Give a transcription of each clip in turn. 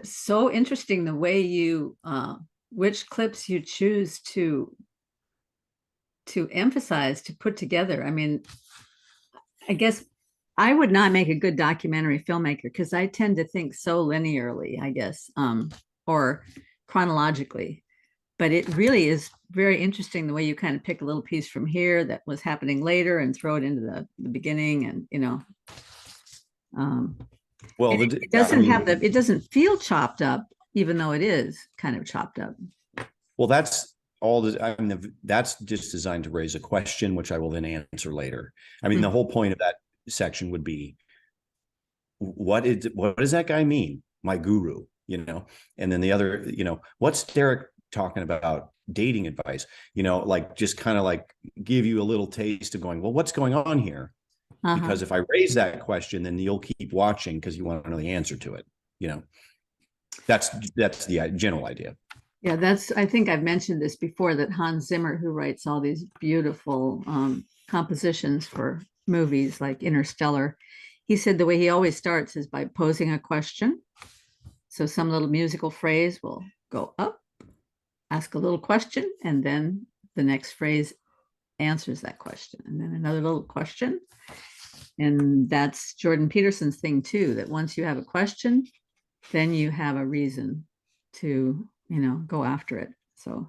So interesting the way you which clips you choose to emphasize, to put together. I mean, I guess I would not make a good documentary filmmaker because I tend to think so linearly, I guess, or chronologically. But it really is very interesting the way you kind of pick a little piece from here that was happening later and throw it into the beginning, and um, Well, and it doesn't have it doesn't feel chopped up, even though it is kind of chopped up. well, that's all. I mean, that's just designed to raise a question, which I will then answer later. I mean, the whole point of that section would be, what does that guy mean? My guru, and then the other, what's Derek talking about dating advice? Like just kind of like give you a little taste of going, well, what's going on here? Because if I raise that question, then you'll keep watching because you want to know the answer to it. You know, that's the general idea. Yeah, I think I've mentioned this before, that Hans Zimmer, who writes all these beautiful compositions for movies like Interstellar, he said the way he always starts is by posing a question. So some little musical phrase will go up, ask a little question, and then the next phrase answers that question, and then another little question. And that's Jordan Peterson's thing too, that once you have a question, then you have a reason to, go after it. So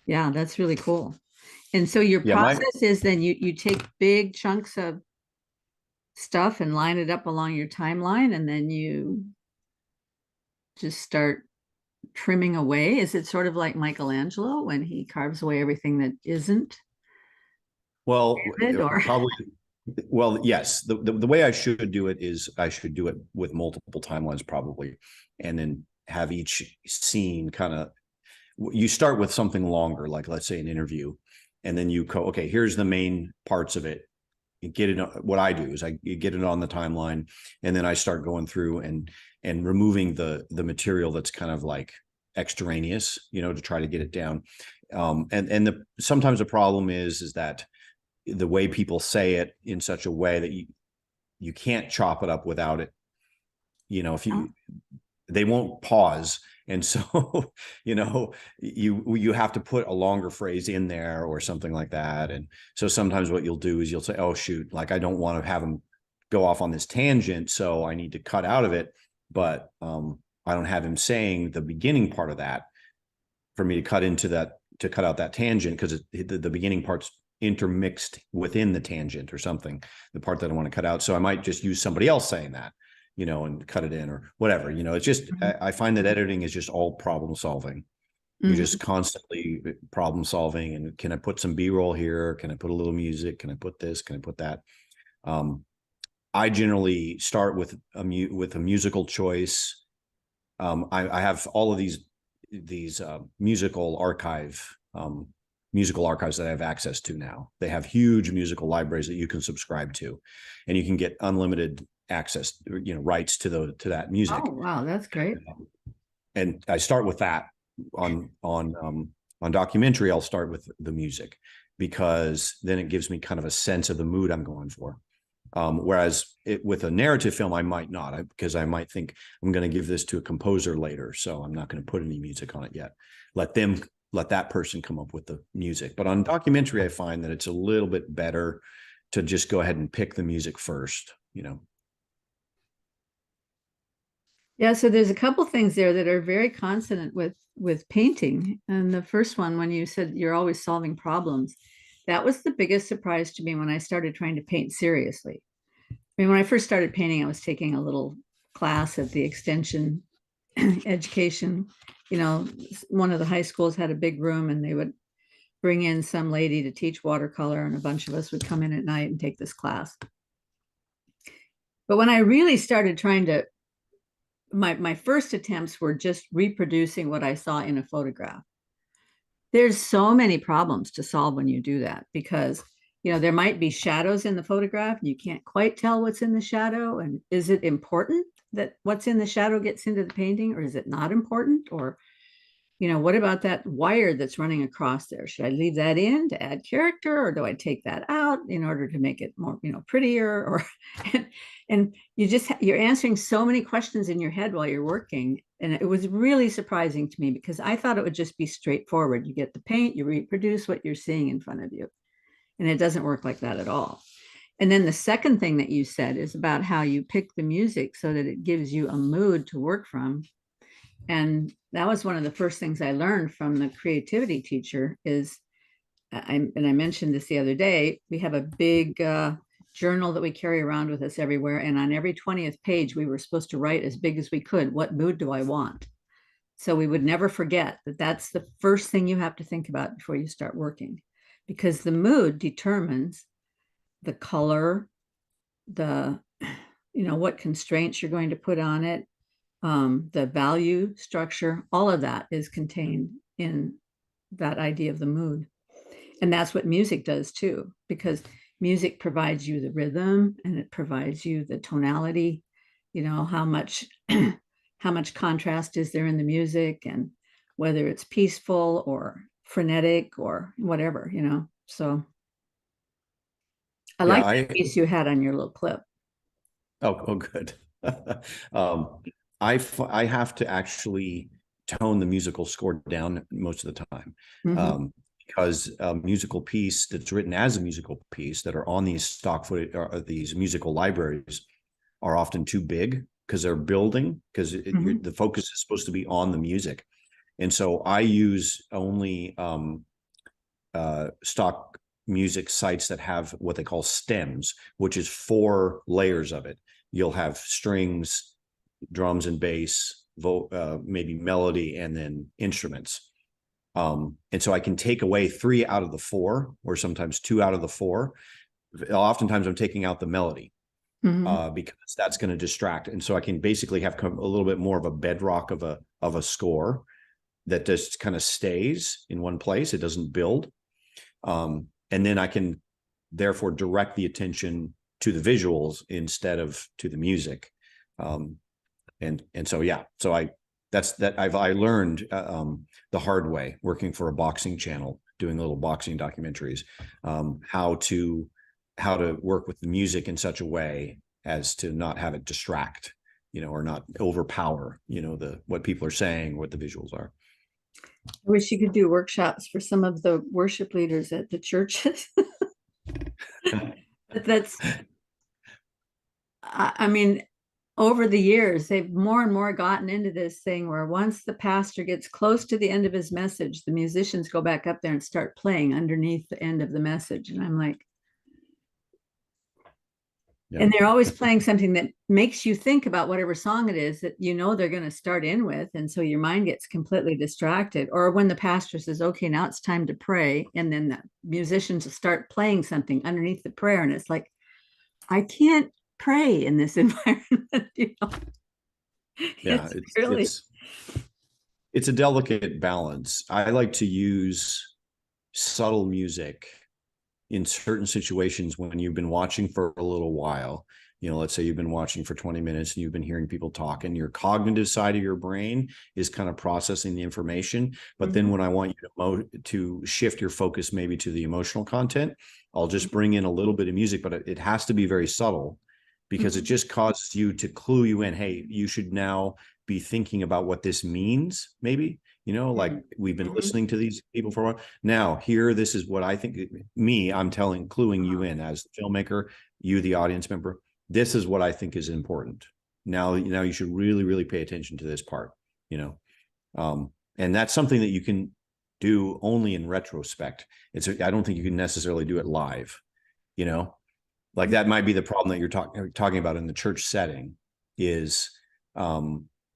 yeah, that's really cool. And so your Yeah, process is then you take big chunks of stuff and line it up along your timeline, and then you just start trimming away. Is it sort of like Michelangelo when he carves away everything that isn't well, it, or probably. Well, yes. The way I should do it is I should do it with multiple timelines, probably, and then have each scene kind of. You start with something longer, like let's say an interview, and then you go, okay, here's the main parts of it. You get it. What I do is I get it on the timeline, and then I start going through and removing the material that's kind of like extraneous, to try to get it down. And sometimes the problem is that the way people say it in such a way that you can't chop it up without it. If they won't pause, and so you have to put a longer phrase in there or something like that. And so sometimes what you'll do is you'll say, oh shoot, like I don't want to have them go off on this tangent, so I need to cut out of it. But I don't have him saying the beginning part of that for me to cut into that, to cut out that tangent, because the beginning part's intermixed within the tangent or something, the part that I want to cut out. So I might just use somebody else saying that, and cut it in or whatever. It's just, I find that editing is just all problem solving. You're just constantly problem solving. And can I put some B-roll here? Can I put a little music? Can I put this? Can I put that? I generally start with a musical choice. I have all of these musical archives that I have access to now. They have huge musical libraries that you can subscribe to, and you can get unlimited access, rights to that music. oh wow, that's great. And I start with that on documentary. I'll start with the music because then it gives me kind of a sense of the mood I'm going for. Whereas with a narrative film, I might not, because I might think I'm going to give this to a composer later, so I'm not going to put any music on it yet. Let that person come up with the music. But on documentary, I find that it's a little bit better to just go ahead and pick the music first. Yeah, so there's a couple things there that are very consonant with painting. And the first one, when you said you're always solving problems, that was the biggest surprise to me when I started trying to paint seriously. I mean, when I first started painting, I was taking a little class at the extension education. One of the high schools had a big room, and they would bring in some lady to teach watercolor, and a bunch of us would come in at night and take this class. But when I really started trying to, my first attempts were just reproducing what I saw in a photograph. There's so many problems to solve when you do that, because there might be shadows in the photograph and you can't quite tell what's in the shadow. And is it important that what's in the shadow gets into the painting, or is it not important? Or what about that wire that's running across there? Should I leave that in to add character, or do I take that out in order to make it more, prettier? Or and you're answering so many questions in your head while you're working. And it was really surprising to me because I thought it would just be straightforward. You get the paint, you reproduce what you're seeing in front of you. And it doesn't work like that at all. And then the second thing that you said is about how you pick the music so that it gives you a mood to work from. And that was one of the first things I learned from the creativity teacher is, and I mentioned this the other day, we have a big journal that we carry around with us everywhere. And on every 20th page, we were supposed to write as big as we could, what mood do I want? So we would never forget that that's the first thing you have to think about before you start working, because the mood determines the color, the, what constraints you're going to put on it, the value structure, all of that is contained in that idea of the mood. And that's what music does too, because music provides you the rhythm and it provides you the tonality, how much how much contrast is there in the music, and whether it's peaceful or frenetic or whatever. So I Yeah, like that piece you had on your little clip. oh, good. um, I have to actually tone the musical score down most of the time. Mm-hmm. Because a musical piece that's written as a musical piece that are on these stock footage or these musical libraries are often too big because they're building, because Mm-hmm. the focus is supposed to be on the music. And so I use only stock music sites that have what they call stems, which is 4 layers of it. You'll have strings, drums and bass, maybe melody, and then instruments. And so I can take away 3 out of the 4, or sometimes 2 out of the 4. Oftentimes I'm taking out the melody Mm-hmm. because that's going to distract. And so I can basically have a little bit more of a bedrock of a score that just kind of stays in one place. It doesn't build. And then I can therefore direct the attention to the visuals instead of to the music. And so, yeah, so I learned the hard way working for a boxing channel, doing little boxing documentaries, how to work with the music in such a way as to not have it distract, or not overpower, what people are saying, what the visuals are. I wish you could do workshops for some of the worship leaders at the churches. But I mean, over the years, they've more and more gotten into this thing where once the pastor gets close to the end of his message, the musicians go back up there and start playing underneath the end of the message. And I'm like, Yeah. and they're always playing something that makes you think about whatever song it is that they're going to start in with. And so your mind gets completely distracted. Or when the pastor says, okay, now it's time to pray. And then the musicians start playing something underneath the prayer. And it's like, I can't pray in this environment. Yeah, It's really. it's a delicate balance. I like to use subtle music in certain situations when you've been watching for a little while. Let's say you've been watching for 20 minutes and you've been hearing people talk, and your cognitive side of your brain is kind of processing the information. But then when I want you to shift your focus maybe to the emotional content, I'll just bring in a little bit of music, but it has to be very subtle, because it just causes you to clue you in. Hey, you should now be thinking about what this means, maybe. Like we've been listening to these people for a while. Now, here, this is what I think. I'm cluing you in as the filmmaker, you, the audience member. This is what I think is important. Now you should really, really pay attention to this part. And that's something that you can do only in retrospect. I don't think you can necessarily do it live. Like that might be the problem that you're talking about in the church setting. Is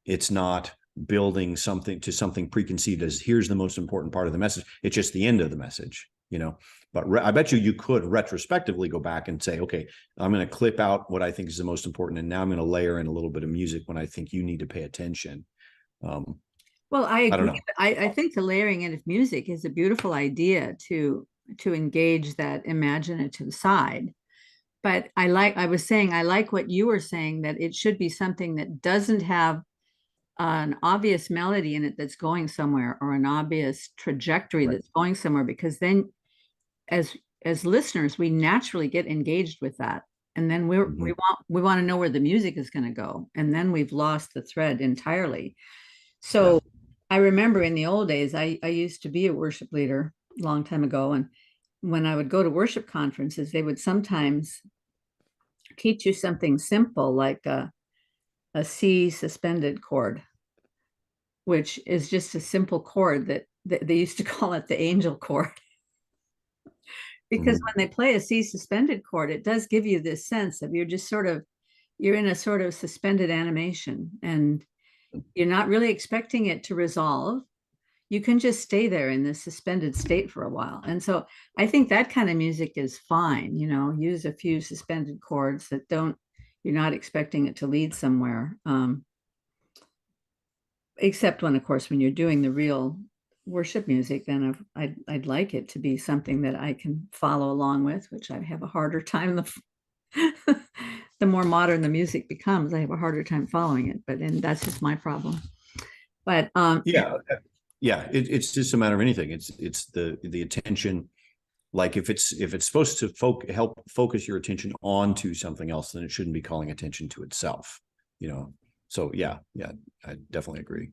it's not building something to something preconceived as here's the most important part of the message. It's just the end of the message, but I bet you could retrospectively go back and say, okay, I'm going to clip out what I think is the most important, and now I'm going to layer in a little bit of music when I think you need to pay attention. Well, I I don't agree. know. I think the layering in of music is a beautiful idea to engage that imaginative side. But I was saying, I like what you were saying, that it should be something that doesn't have an obvious melody in it that's going somewhere, or an obvious trajectory Right. that's going somewhere, because then as listeners, we naturally get engaged with that. And then Mhm. we want to know where the music is going to go. And then we've lost the thread entirely. Yeah. So I remember in the old days, I used to be a worship leader a long time ago. And when I would go to worship conferences, they would sometimes teach you something simple like a C suspended chord, which is just a simple chord that they used to call it the angel chord. Because Mhm. when they play a C suspended chord, it does give you this sense of you're in a sort of suspended animation, and you're not really expecting it to resolve. You can just stay there in this suspended state for a while. And so I think that kind of music is fine, use a few suspended chords that don't, you're not expecting it to lead somewhere. Except when, of course, when you're doing the real worship music, then I'd like it to be something that I can follow along with, which I have a harder time. The more modern the music becomes, I have a harder time following it. And that's just my problem. But Yeah. Yeah. It's just a matter of anything. It's the attention. Like if it's supposed to help focus your attention onto something else, then it shouldn't be calling attention to itself, you know? So yeah, I definitely agree.